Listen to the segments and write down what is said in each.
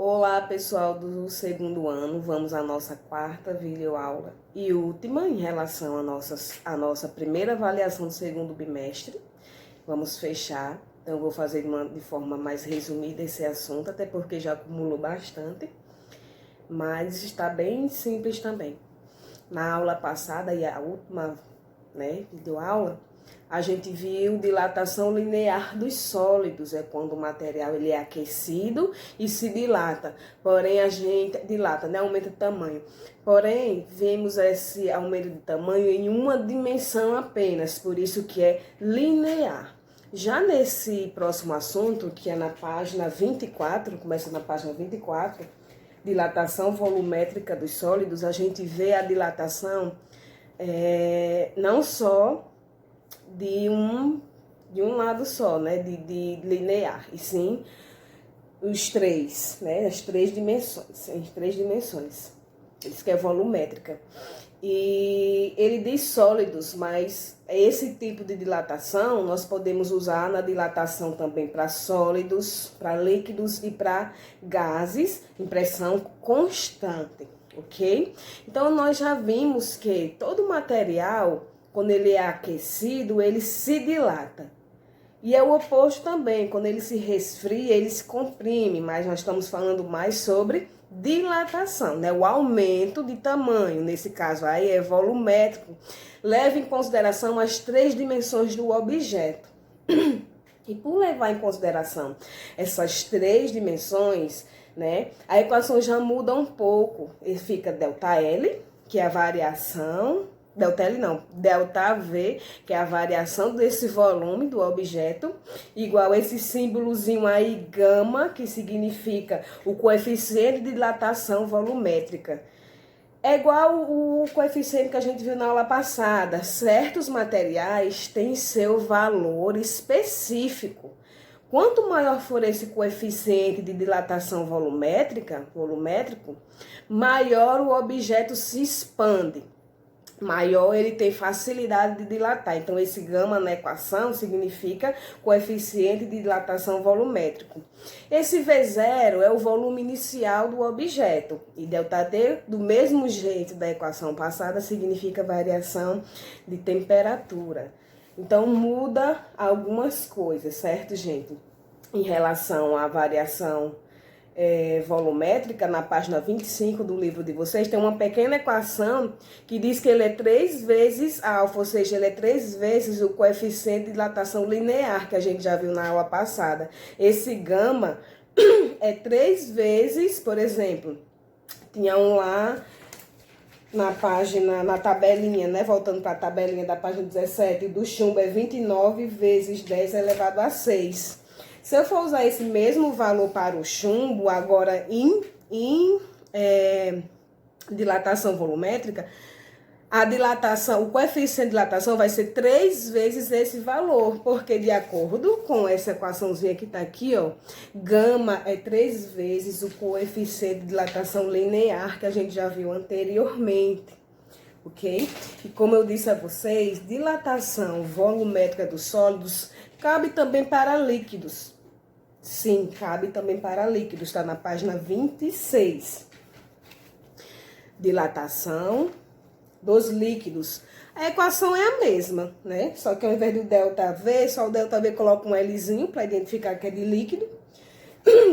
Olá, pessoal do segundo ano, vamos à nossa quarta videoaula e última em relação à nossa primeira avaliação do segundo bimestre. Vamos fechar, então vou fazer de forma mais resumida esse assunto, até porque já acumulou bastante, mas está bem simples também. Na aula passada e a última videoaula, a gente viu dilatação linear dos sólidos, é quando o material ele é aquecido e se dilata, porém a gente dilata, aumenta de tamanho. Porém, vemos esse aumento de tamanho em uma dimensão apenas, por isso que é linear. Já nesse próximo assunto, que é na página 24, começa na página 24, dilatação volumétrica dos sólidos, a gente vê a dilatação não só de um lado só, de linear, e sim os três, as três dimensões, isso que é volumétrica. E ele diz sólidos, mas esse tipo de dilatação nós podemos usar na dilatação também para sólidos, para líquidos e para gases em pressão constante, ok? Então nós já vimos que todo material, quando ele é aquecido, ele se dilata. E é o oposto também, quando ele se resfria, ele se comprime, mas nós estamos falando mais sobre dilatação, o aumento de tamanho, nesse caso aí é volumétrico, leva em consideração as três dimensões do objeto. E por levar em consideração essas três dimensões, a equação já muda um pouco, e fica ΔL, que é a variação, ΔL não, ΔV, que é a variação desse volume do objeto, igual esse símbolozinho aí, gama, que significa o coeficiente de dilatação volumétrica. É igual o coeficiente que a gente viu na aula passada. Certos materiais têm seu valor específico. Quanto maior for esse coeficiente de dilatação volumétrico, maior o objeto se expande. Maior ele tem facilidade de dilatar. Então, esse gama na equação significa coeficiente de dilatação volumétrico. Esse V0 é o volume inicial do objeto. E ΔT, do mesmo jeito da equação passada, significa variação de temperatura. Então, muda algumas coisas, certo, gente? Em relação à variação volumétrica, na página 25 do livro de vocês, tem uma pequena equação que diz que ele é 3 vezes alfa, ou seja, ele é 3 vezes o coeficiente de dilatação linear, que a gente já viu na aula passada. Esse gama é 3 vezes, por exemplo, tinha um lá na página, na tabelinha, voltando para a tabelinha da página 17, do chumbo é 29 vezes 10 elevado a 6. Se eu for usar esse mesmo valor para o chumbo, agora em dilatação volumétrica, a dilatação, o coeficiente de dilatação vai ser 3 vezes esse valor, porque de acordo com essa equaçãozinha que está aqui, ó, gama é 3 vezes o coeficiente de dilatação linear que a gente já viu anteriormente, ok? E como eu disse a vocês, dilatação volumétrica dos sólidos cabe também para líquidos. Sim, cabe também para líquidos, está na página 26. Dilatação dos líquidos. A equação é a mesma, Só que ao invés do ΔV, só o ΔV coloca um Lzinho para identificar que é de líquido.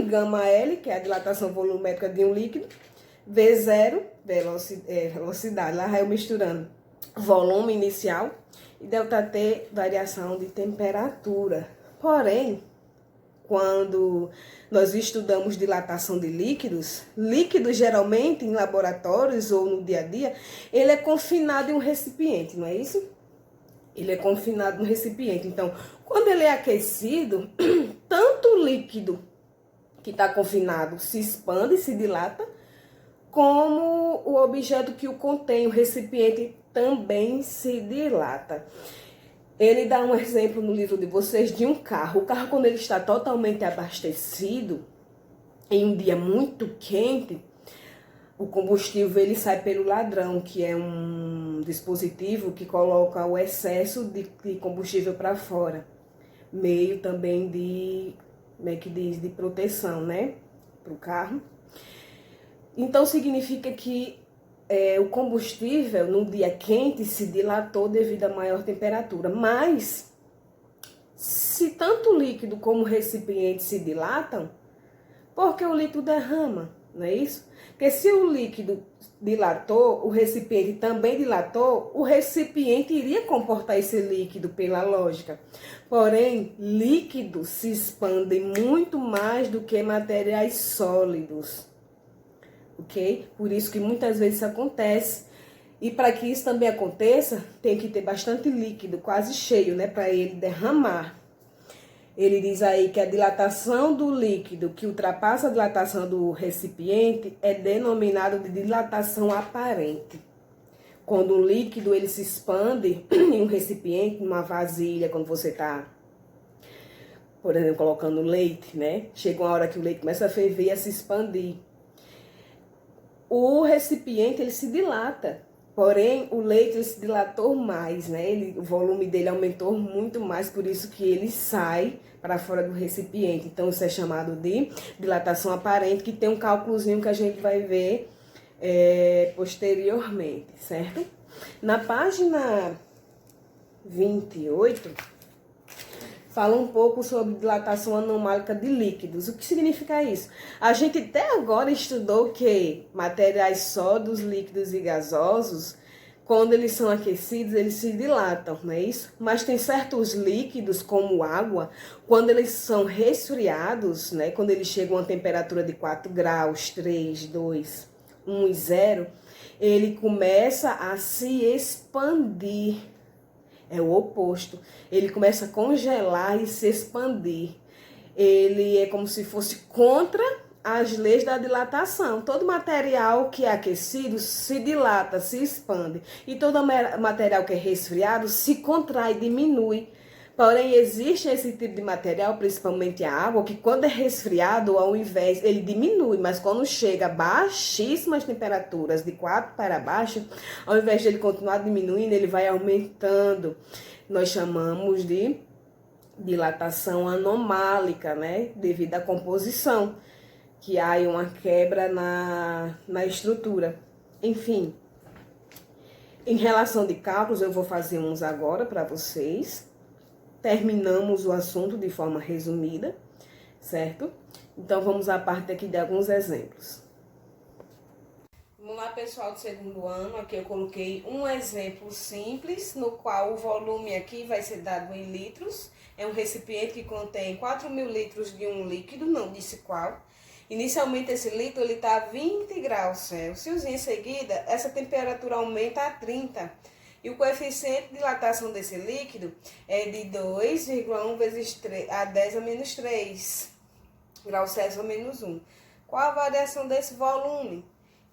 Gama L, que é a dilatação volumétrica de um líquido. V0, velocidade, lá eu misturando. Volume inicial. E ΔT, variação de temperatura. Porém, quando nós estudamos dilatação de líquidos geralmente em laboratórios ou no dia a dia, ele é confinado em um recipiente, não é isso? Ele é confinado no recipiente. Então, quando ele é aquecido, tanto o líquido que está confinado se expande, se dilata, como o objeto que o contém, o recipiente, também se dilata. Ele dá um exemplo no livro de vocês de um carro. O carro, quando ele está totalmente abastecido, em um dia muito quente, o combustível ele sai pelo ladrão, que é um dispositivo que coloca o excesso de combustível para fora. Meio também de, como é que diz, de proteção, para o carro. Então significa que o combustível no dia quente se dilatou devido à maior temperatura. Mas, se tanto o líquido como o recipiente se dilatam, por que o líquido derrama? Não é isso? Porque se o líquido dilatou, o recipiente também dilatou, o recipiente iria comportar esse líquido pela lógica. Porém, líquidos se expandem muito mais do que materiais sólidos. Ok? Por isso que muitas vezes isso acontece. E para que isso também aconteça, tem que ter bastante líquido, quase cheio, né? Para ele derramar. Ele diz aí que a dilatação do líquido que ultrapassa a dilatação do recipiente é denominado de dilatação aparente. Quando o líquido ele se expande em um recipiente, numa vasilha, quando você está, por exemplo, colocando leite, né? Chega uma hora que o leite começa a ferver e a se expandir. O recipiente ele se dilata. Porém, o leite ele se dilatou mais, né? O volume dele aumentou muito mais, por isso que ele sai para fora do recipiente. Então, isso é chamado de dilatação aparente, que tem um cálculozinho que a gente vai ver posteriormente, certo? Na página 28, fala um pouco sobre dilatação anomálica de líquidos. O que significa isso? A gente até agora estudou que materiais sólidos, líquidos e gasosos, quando eles são aquecidos, eles se dilatam, não é isso? Mas tem certos líquidos, como água, quando eles são resfriados, né? Quando eles chegam a uma temperatura de 4 graus, 3, 2, 1 e 0, ele começa a se expandir. É o oposto. Ele começa a congelar e se expandir. Ele é como se fosse contra as leis da dilatação. Todo material que é aquecido se dilata, se expande. E todo material que é resfriado se contrai, diminui. Porém, existe esse tipo de material, principalmente a água, que quando é resfriado, ao invés, ele diminui, mas quando chega a baixíssimas temperaturas, de 4 para baixo, ao invés de ele continuar diminuindo, ele vai aumentando. Nós chamamos de dilatação anomálica, né? Devido à composição, que há uma quebra na estrutura. Enfim, em relação de cálculos, eu vou fazer uns agora para vocês. Terminamos o assunto de forma resumida, certo? Então, vamos à parte aqui de alguns exemplos. Vamos lá, pessoal do segundo ano. Aqui eu coloquei um exemplo simples, no qual o volume aqui vai ser dado em litros. É um recipiente que contém 4.000 litros de um líquido, não disse qual. Inicialmente, esse líquido está a 20 graus Celsius. Em seguida, essa temperatura aumenta a 30. E o coeficiente de dilatação desse líquido é de 2,1 vezes 3, a 10 a menos 3 graus Celsius a menos 1. Qual a variação desse volume?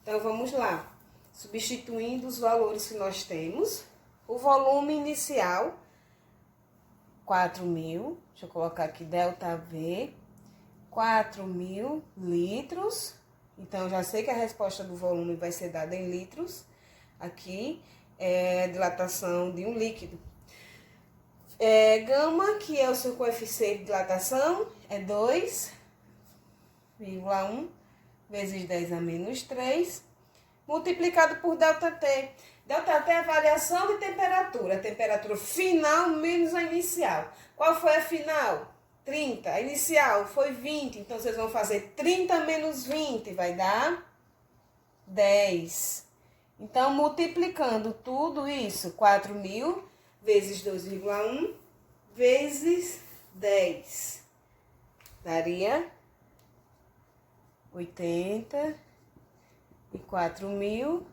Então, vamos lá. Substituindo os valores que nós temos. O volume inicial, 4.000. Deixa eu colocar aqui ΔV. 4.000 litros. Então, eu já sei que a resposta do volume vai ser dada em litros. Aqui é a dilatação de um líquido. Gama, que é o seu coeficiente de dilatação, é 2,1 vezes 10 a menos 3, multiplicado por ΔT. ΔT é a variação de temperatura. A temperatura final menos a inicial. Qual foi a final? 30. A inicial foi 20. Então, vocês vão fazer 30 menos 20. Vai dar 10. Então, multiplicando tudo isso, 4.000 vezes 2,1 vezes 10. Daria 84.000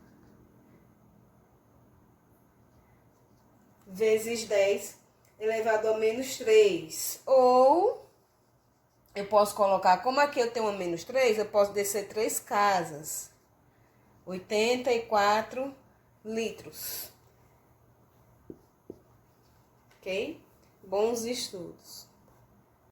vezes 10 elevado a menos 3. Ou, eu posso colocar, como aqui eu tenho uma menos 3, eu posso descer 3 casas. 84 litros. Ok? Bons estudos.